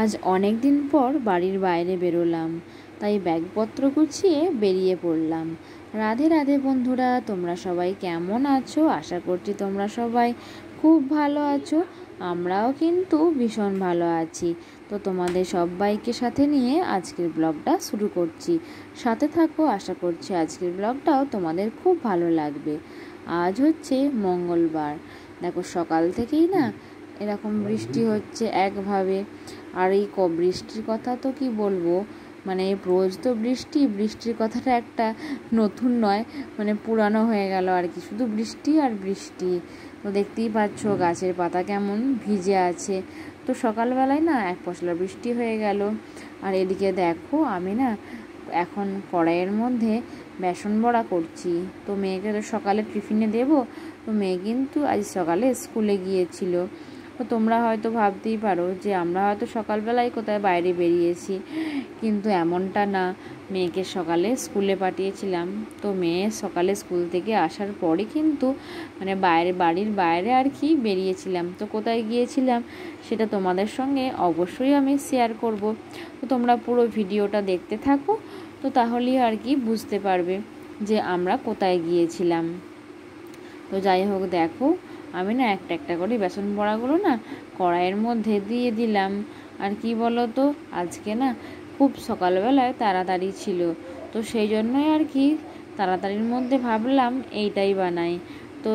আজ অনেক দিন পর বাড়ির বাইরে বেরোলাম, তাই ব্যাগপত্র গুছিয়ে বেরিয়ে পড়লাম। রাধে রাধে বন্ধুরা, তোমরা সবাই কেমন আছো? আশা করছি তোমরা সবাই খুব ভালো আছো। আমরাও কিন্তু ভীষণ ভালো আছি। তো তোমাদের সবাইকে সাথে নিয়ে আজকের ব্লগটা শুরু করছি। সাথে থাকো, আশা করছি আজকের ব্লগটাও তোমাদের খুব ভালো লাগবে। আজ হচ্ছে মঙ্গলবার। দেখো সকাল থেকেই না এরকম বৃষ্টি হচ্ছে একভাবে। আর এই বৃষ্টির কথা তো কি বলবো, মানে রোজ তো বৃষ্টির কথাটা একটা নতুন নয়, মানে পুরানো হয়ে গেল আর কি। শুধু বৃষ্টি আর বৃষ্টি। তো দেখতেই পাচ্ছ গাছের পাতা কেমন ভিজে আছে। তো সকালবেলায় না এক পশলা বৃষ্টি হয়ে গেল। আর এদিকে দেখো আমি না এখন কড়াইয়ের মধ্যে বেসন বড়া করছি। তো মেয়েকে তো সকালে টিফিনে দেবো। তো মেয়ে কিন্তু আজ সকালে স্কুলে গিয়েছিল। তো তোমরা হয়তো ভাবতেই পারো যে আমরা হয়তো সকালবেলায় কোথায় বাইরে বেরিয়েছি, কিন্তু এমনটা না। মেয়েকে সকালে স্কুলে পাঠিয়েছিলাম। তো মেয়ে সকালে স্কুল থেকে আসার পরে কিন্তু মানে বাড়ির বাইরে আর কি বেরিয়েছিলাম। তো কোথায় গিয়েছিলাম সেটা তোমাদের সঙ্গে অবশ্যই আমি শেয়ার করব। তো তোমরা পুরো ভিডিওটা দেখতে থাকো, তো তাহলেই আর কি বুঝতে পারবে যে আমরা কোথায় গিয়েছিলাম। তো যাই হোক দেখো আমি না একটা একটা করে বেসন বড়াগুলো না কড়াইয়ের মধ্যে দিয়ে দিলাম। আর কি বলো তো, আজকে না খুব সকালবেলায় তাড়াতাড়ি ছিল। তো সেই জন্যই আর কি তাড়াতাড়ির মধ্যে ভাবলাম এইটাই বানাই। তো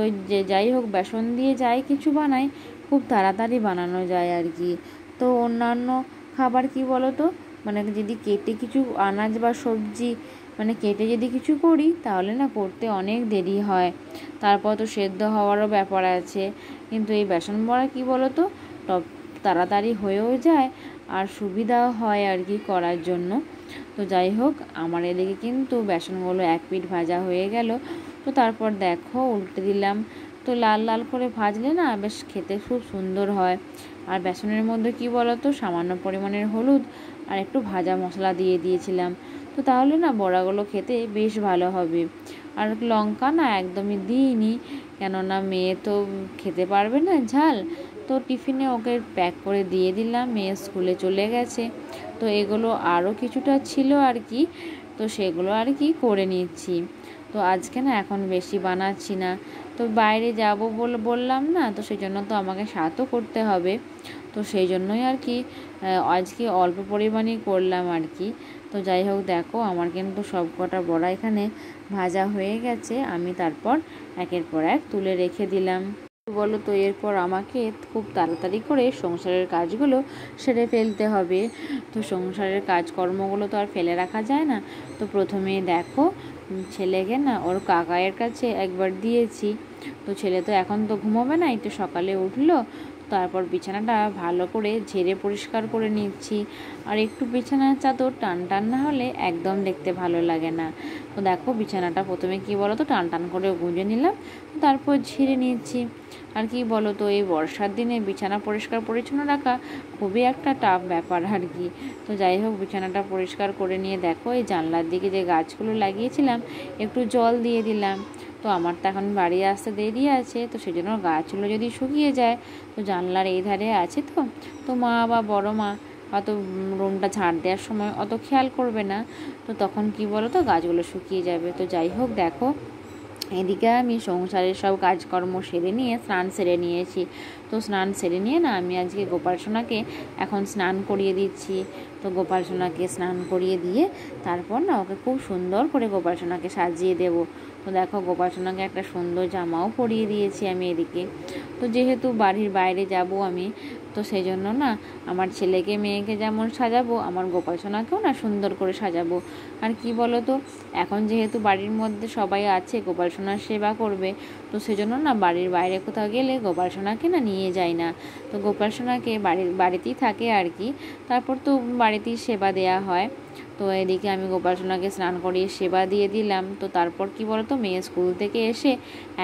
যাই হোক বেসন দিয়ে যাই কিছু বানাই খুব তাড়াতাড়ি বানানো যায় আর কি। তো অন্যান্য খাবার কি বলো তো, মানে যদি কেটে কিছু আনাজ বা সবজি মানে কেটে যদি কিছু করি তাহলে না করতে অনেক দেরি হয়। তারপর তো সেদ্ধ হওয়ারও ব্যাপার আছে। কিন্তু এই বেসন বড়া কী বলো তো, তাড়াতাড়ি হয়েও যায় আর সুবিধাও হয় আর কি করার জন্য। তো যাই হোক আমার এদিকে কিন্তু বেসনগুলো এক পিঠ ভাজা হয়ে গেল। তো তারপর দেখো উল্টে দিলাম। তো লাল লাল করে ভাজলে না বেশ খেতে খুব সুন্দর হয়। আর বেসনের মধ্যে কি বলো তো, সামান্য পরিমাণের হলুদ আর একটু ভাজা মশলা দিয়ে দিয়েছিলাম। তো তাহলে না বড়াগুলো খেতে বেশ ভালো হবে। আর লঙ্কা না একদমই দিইনি, কেননা মেয়ে তো খেতে পারবে না ঝাল। তো টিফিনে ওকে প্যাক করে দিয়ে দিলাম, মেয়ে স্কুলে চলে গেছে। তো এগুলো আরও কিছুটা ছিল আর কি, তো সেগুলো আর কি করে নিচ্ছি। তো আজকে না এখন বেশি বানাচ্ছি না। তো বাইরে যাব বললাম না, তো সেই জন্য তো আমাকে স্বাদও করতে হবে। তো সেই জন্যই আর কি আজকে অল্প পরিমাণেই করলাম আর কি। তো যাই হোক দেখো আমার কিন্তু সব কটা বড়া এখানে ভাজা হয়ে গেছে। আমি তারপর একের পর এক তুলে রেখে দিলাম। বলো তো এরপর আমাকে খুব তাড়াতাড়ি করে সংসারের কাজগুলো সেরে ফেলতে হবে। তো সংসারের কাজকর্মগুলো তো আর ফেলে রাখা যায় না। তো প্রথমে দেখো ছেলেকে না ওর কাকায়ের কাছে একবার দিয়েছি। তো ছেলে তো এখন তো ঘুমোবে না, একটু সকালে উঠলো। তারপর বিছানাটা ভালো করে ঝেড়ে পরিষ্কার করে নিচ্ছি। আর একটু বিছানার চাদর টান টান না হলে একদম দেখতে ভালো লাগে না। তো দেখো বিছানাটা প্রথমে কি বলো তো টান টান করে গুঁজে নিলাম, তারপর ঝেড়ে নিচ্ছি। আর কি বলো তো এই বর্ষার দিনে বিছানা পরিষ্কার পরিচ্ছন্ন রাখা খুবই একটা টাফ ব্যাপার আর কি। তো যাই হোক বিছানাটা পরিষ্কার করে নিয়ে দেখো এই জানলার দিকে যে গাছগুলো লাগিয়েছিলাম একটু জল দিয়ে দিলাম। তো আমার তো এখন বাড়ি আসতে দেরি আছে, তো সেই জন্য গাছগুলো যদি শুকিয়ে যায়, তো জানলার এই ধারে আছে তো মা বা বড় মা অত রুমটা ঝাড় দেওয়ার সময় অত খেয়াল করবে না। তো তখন কি বলো তো গাছগুলো শুকিয়ে যাবে। তো যাই হোক দেখো এদিকে আমি সংসারের সব কাজকর্ম সেরে নিয়ে স্নান সেরে নিয়েছি। তো স্নান সেরে নিয়ে না আমি আজকে গোপাল সোনাকে এখন স্নান করিয়ে দিচ্ছি। তো গোপাল সোনাকে স্নান করিয়ে দিয়ে তারপর না ওকে খুব সুন্দর করে গোপাল সোনাকে সাজিয়ে দেব। তো দেখো গোপাল সোনাকে একটা সুন্দর জামাও পরিয়ে দিয়েছি আমি এদিকে। তো যেহেতু বাড়ির বাইরে যাব আমি, তো সেই জন্য না আমার ছেলেকে মেয়েকে যেমন সাজাবো আমার গোপাল সোনাকেও না সুন্দর করে সাজাবো। আর কি বলো তো, এখন যেহেতু বাড়ির মধ্যে সবাই আছে গোপাল সোনার সেবা করবে, তো সেজন্য না বাড়ির বাইরে কোথাও গেলে গোপাল সোনাকে না নিয়ে যায় না। তো গোপাল সোনাকে বাড়িতেই থাকে আর কি। তারপর তো বাড়িতেই সেবা দেয়া হয়। তো এদিকে আমি গোপাল সোনাকে স্নান করিয়ে সেবা দিয়ে দিলাম। তো তারপর কি বলতো মেয়ে স্কুল থেকে এসে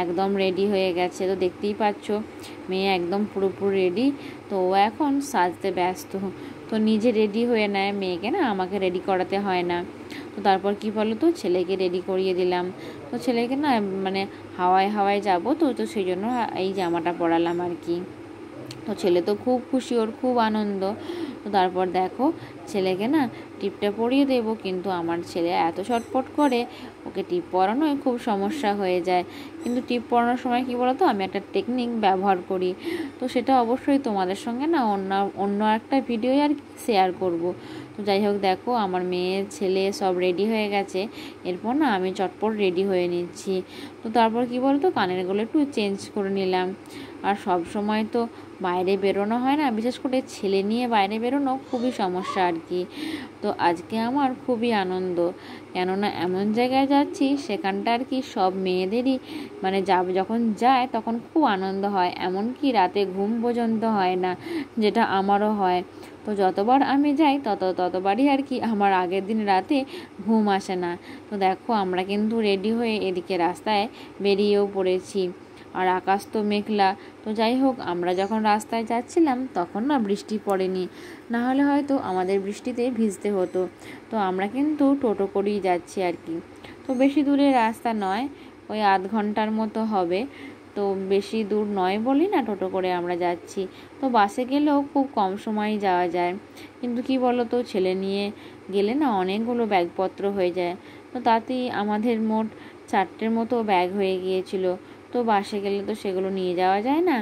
একদম রেডি হয়ে গেছে। তো দেখতেই পাচ্ছ মেয়ে একদম পুরোপুরি রেডি। তো ও এখন সাজতে ব্যস্ত। তো নিজে রেডি হয়ে নেয়, মেয়েকে না আমাকে রেডি করাতে হয় না। তো তারপর কি বলো তো ছেলেকে রেডি করিয়ে দিলাম। তো ছেলেকে না মানে হাওয়ায় হাওয়ায় যাবো, তো সেই জন্য এই জামাটা পরালাম আর কি। তো ছেলে তো খুব খুশি, ওর খুব আনন্দ। তো তারপর দেখো ছেলেকে না টিপটা পরিয়ে দেবো, কিন্তু আমার ছেলে এত ছটফট করে, ওকে টিপ পরানোয় খুব সমস্যা হয়ে যায়। কিন্তু টিপ পরানোর সময় কি বলতো, আমি একটা টেকনিক ব্যবহার করি, তো সেটা অবশ্যই তোমাদের সঙ্গে না অন্য একটা ভিডিও আর শেয়ার করব। তো যাই হোক দেখো আমার মেয়ে ছেলে সব রেডি হয়ে গেছে, এরপর না আমি চটপট রেডি হয়ে নিচ্ছি। তো তারপর কি বলতো, কানেরগুলো একটু চেঞ্জ করে নিলাম। আর সব সময় তো বাইরে বেরোনো হয় না, বিশেষ করে ছেলে নিয়ে বাইরে বেরোনো খুবই সমস্যা আর কি। তো আজকে আমার খুবই আনন্দ, কেননা এমন জায়গায় যাচ্ছি সেখানটা আর কি সব মেয়েদেরই মানে যখন যায় তখন খুব আনন্দ হয়, এমনকি রাতে ঘুম পর্যন্ত হয় না, যেটা আমারও হয়। তো যতবার আমি যাই ততবারই আর কি আমার আগের দিন রাতে ঘুম আসে না। তো দেখো আমরা কিন্তু রেডি হয়ে এদিকে রাস্তায় বেরিয়েও পড়েছি, আর আকাশ তো মেঘলা। তো যাই হোক আমরা যখন রাস্তায় যাচ্ছিলাম তখন না বৃষ্টি পড়েনি, না হলে হয়তো আমাদের বৃষ্টিতে ভিজতে হতো। তো আমরা কিন্তু টোটো করেই যাচ্ছি আর কি। তো বেশি দূরের রাস্তা নয়, ওই আধ ঘন্টার মতো হবে, তো বেশি দূর নয় বলি না টোটো করে আমরা যাচ্ছি। তো বাসে গেলেও খুব কম সময়ই যাওয়া যায়, কিন্তু কি বলো তো, ছেলে নিয়ে গেলে না অনেকগুলো ব্যাগপত্র হয়ে যায়। তো তাতেই আমাদের মোট 4টের মতো ব্যাগ হয়ে গিয়েছিল। তো বাসে গেলে তো সেগুলো নিয়ে যাওয়া যায় না,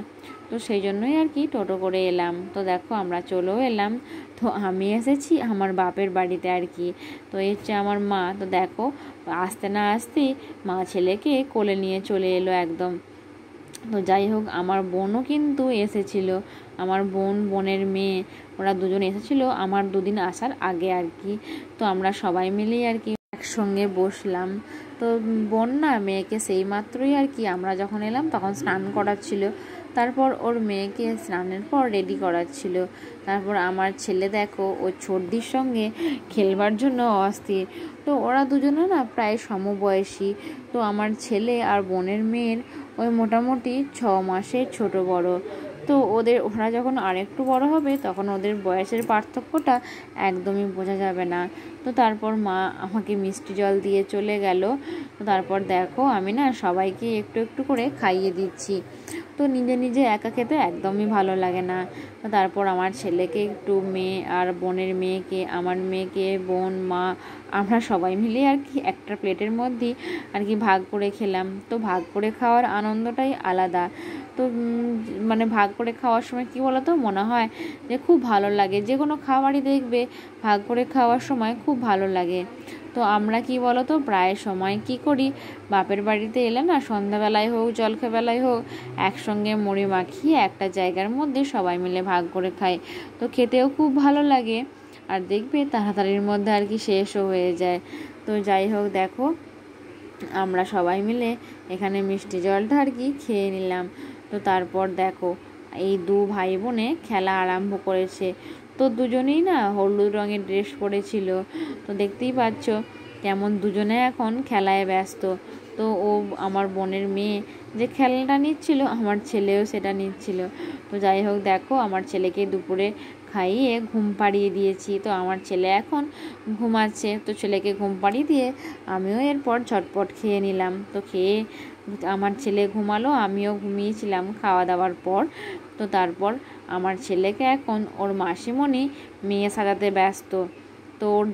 তো সেই জন্যই আর কি টোটো করে এলাম। তো দেখো আমরা চলেও এলাম। তো আমি এসেছি আমার বাপের বাড়িতে আর কি। তো এই হচ্ছে আমার মা। তো দেখো আসতে না আসতেই মা ছেলেকে কোলে নিয়ে চলে এলো একদম। তো যাই হোক আমার বোনও কিন্তু এসেছিল, আমার বোনের মেয়ে, ওরা দুজন এসেছিল আমার দুদিন আসার আগে আর কি। তো আমরা সবাই মিলেই আর কি একসঙ্গে বসলাম। তো বোন না মেয়েকে সেই মাত্রই আর কি আমরা যখন এলাম তখন স্নান করাচ্ছিল, তারপর ওর মেয়েকে স্নানের পর রেডি করাচ্ছিল। তারপর আমার ছেলে দেখো ওর ছোটদির সঙ্গে খেলবার জন্য অস্থির। তো ওরা দুজনে না প্রায় সমবয়সী। তো আমার ছেলে আর বোনের মেয়ের ওই মোটামুটি 6 মাসের ছোট বড়। তো ওরা যখন আরেকটু বড় হবে তখন ওদের বয়সের পার্থক্যটা একদমই বোঝা যাবে না। তো তারপর মা আমাকে মিষ্টি জল দিয়ে চলে গেল। তো তারপর দেখো আমি না সবাইকে একটু একটু করে খাইয়ে দিচ্ছি। তো নিজে নিজে একা খেতে একদমই ভালো লাগে না। তো তারপর আমার ছেলেকে একটু, মেয়ে আর বোনের মেয়েকে, আমার মেয়েকে, বোন, মা, আমরা সবাই মিলে আর কি একটা প্লেটের মধ্যেই আর কি ভাগ করে খেলাম। তো ভাগ করে খাওয়ার আনন্দটাই আলাদা। তো মানে ভাগ করে খাওয়ার সময় কি বলতো, মনে হয় যে খুব ভালো লাগে, যে কোনো খাবারই দেখবে ভাগ করে খাওয়ার সময় খুব ভালো লাগে। তো আমরা কি বলতো প্রায় সময় কি করি, বাপের বাড়িতে এলে না সন্ধ্যাবেলায় হোক জলখাবেলায় হোক একসঙ্গে মুড়ি মাখিয়ে একটা জায়গার মধ্যে সবাই মিলে ভাগ করে খাই। তো খেতেও খুব ভালো লাগে, আর দেখবে তাড়াতাড়ির মধ্যে আর কি শেষও হয়ে যায়। তো যাই হোক দেখো আমরা সবাই মিলে এখানে মিষ্টি জলটা আর কি খেয়ে নিলাম। তো তারপর দেখো এই দু ভাই বোনে খেলা আরম্ভ করেছে। তো দুজনেই না হলুদ রঙের ড্রেস পরেছিল। তো দেখতেই পাচ্ছ কেমন দুজনে এখন খেলায় ব্যস্ত। তো আমার বোনের মেয়ে যে খেলাটা নিচ্ছিল, আমার ছেলেও সেটা নিচ্ছিল। তো যাই হোক দেখো আমার ছেলেকে দুপুরে খাইয়ে ঘুম পাড়িয়ে দিয়েছি। তো আমার ছেলে এখন ঘুমাচ্ছে। তো ছেলেকে ঘুম পাড়িয়ে দিয়ে আমিও এরপর ঝটপট খেয়ে নিলাম। তো খেয়ে আমার ছেলে ঘুমালো, আমিও ঘুমিয়েছিলাম খাওয়া দাওয়ার পর। তো তারপর আমার ছেলেকে এখন ওর মাসিমণি মেয়ে সাজাতে ব্যস্ত। তো ওর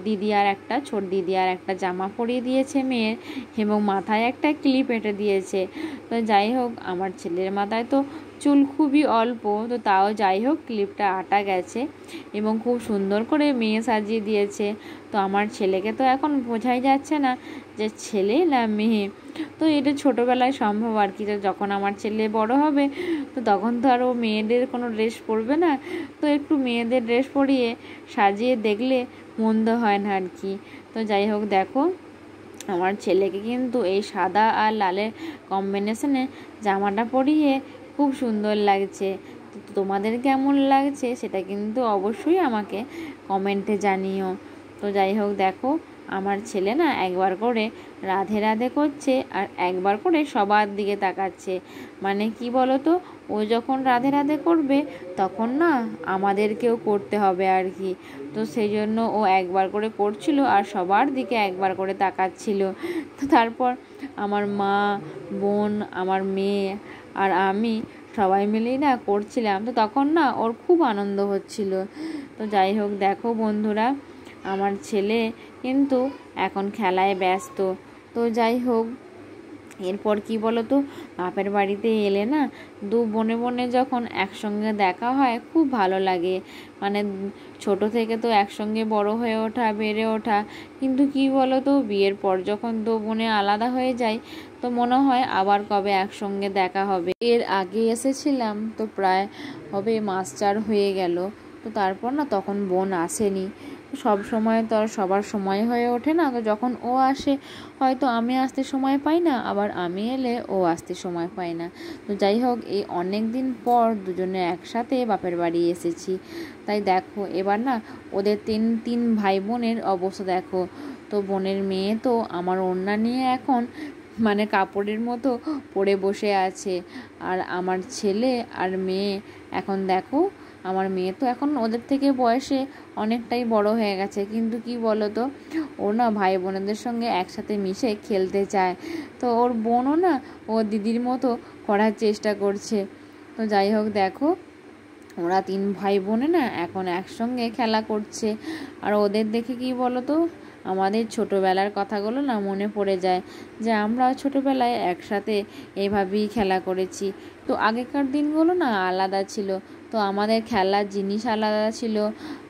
ছোট দিদি আর একটা জামা পরিয়ে দিয়েছে মেয়ের, এবং মাথায় একটা ক্লিপ এঁটে দিয়েছে। তো যাই হোক আমার ছেলের মাথায় তো চুল খুবই অল্প, তো তাও যাই হোক ক্লিপটা আটা গেছে এবং খুব সুন্দর করে মেয়ে সাজিয়ে দিয়েছে। তো আমার ছেলেকে তো এখন বোঝাই যাচ্ছে না যে ছেলে না মেয়ে। তো এটা ছোটোবেলায় সম্ভব আর কি, যখন আমার ছেলে বড় হবে তো তখন তো আর ও মেয়েদের কোনো ড্রেস পরবে না। তো একটু মেয়েদের ড্রেস পরিয়ে সাজিয়ে দেখলে মন্দ হয় না আর কি। তো যাই হোক দেখো আমার ছেলেকে কিন্তু এই সাদা আর লালের কম্বিনেশনে জামাটা পরিয়ে খুব সুন্দর লাগছে। তো তোমাদের কেমন লাগছে সেটা কিন্তু অবশ্যই আমাকে কমেন্টে জানিও। তো যাই হোক দেখো আমার ছেলে না একবার করে রাধে রাধে করছে আর একবার করে সবার দিকে তাকাচ্ছে। মানে কি বলো তো, ও যখন রাধে রাধে করবে তখন না আমাদেরকেও করতে হবে আর কি। তো সেই জন্য ও একবার করে করছিল আর সবার দিকে একবার করে তাকাচ্ছিল। তো তারপর আমার মা, বোন, আমার মেয়ে আর আমি সবাই মিলেই না করছিলাম। তো তখন না ওর খুব আনন্দ হচ্ছিল। তো তো যাই হোক, দেখো বন্ধুরা, আমার ছেলে কিন্তু এখন খেলায় ব্যস্ত। তো যাই হোক, এরপর কি বলো তো, বাপের বাড়িতে এলে না দু বোনে বোনে যখন একসঙ্গে দেখা হয় খুব ভালো লাগে। মানে ছোট থেকে তো একসঙ্গে বড় হয়ে ওঠা, বেড়ে ওঠা, কিন্তু কি বলো তো, বিয়ের পর যখন দু বোনে আলাদা হয়ে যায় তো মনে হয় আবার কবে একসঙ্গে দেখা হবে। এর আগে এসেছিলাম তো প্রায় হবে মাস 4 হয়ে গেল। তো তারপর না তখন বোন আসেনি। সব সময় তো আর সবার সময় হয়ে ওঠে না। তো যখন ও আসে হয়তো আমি আসতে সময় পাই না, আবার আমি এলে ও আসতে সময় পায় না। তো যাই হোক, এই অনেক দিন পর দুজনে একসাথে বাপের বাড়ি এসেছি। তাই দেখো এবার না ওদের তিন ভাই বোনের অবস্থা দেখো। তো বোনের মেয়ে তো আমার ওড়না নিয়ে এখন মানে কাপড়ের মতো পড়ে বসে আছে। আর আমার ছেলে আর মেয়ে এখন দেখো, আমার মেয়ে তো এখন ওদের থেকে বয়সে অনেকটাই বড় হয়ে গেছে, কিন্তু কি বলো তো, ও না ভাই বোনেদের সঙ্গে একসাথে মিশে খেলতে চায়। তো ওর বোনও না ও দিদির মতো করার চেষ্টা করছে। তো যাই হোক, দেখো ওরা 3 ভাই বোনে না এখন একসঙ্গে খেলা করছে। আর ওদের দেখে কি বলো তো, আমাদের ছোটোবেলার কথাগুলো না মনে পড়ে যায়, যে আমরাও ছোটোবেলায় একসাথে এইভাবেই খেলা করেছি। তো আগেকার দিনগুলো না আলাদা ছিল। তো আমাদের খেলার জিনিস আলাদা ছিল,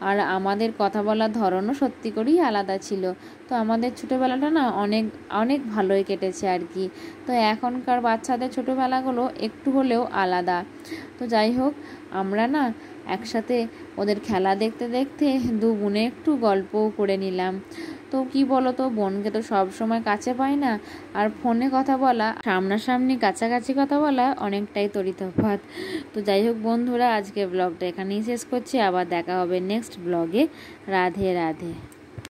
আর আমাদের কথা বলার ধরনও সত্যি করেই আলাদা ছিল। তো আমাদের ছোটোবেলাটা না অনেক অনেক ভালোই কেটেছে আর কি। তো এখনকার বাচ্চাদের ছোটোবেলাগুলো একটু হলেও আলাদা। তো যাই হোক, আমরা না একসাথে ওদের খেলা দেখতে দেখতে দু বোনে একটু গল্পও করে নিলাম। তো কি বলো তো, বোনকে তো সব সময় কাছে পাই না, আর ফোনে কথা বলা সামনাসামনি কাছাকাছি কথা বলা অনেকটাই তফাৎ। তো যাই হোক বন্ধুরা, আজকে ব্লগটা এখানেই শেষ করছি। আবার দেখা হবে নেক্সট ব্লগে। রাধে রাধে।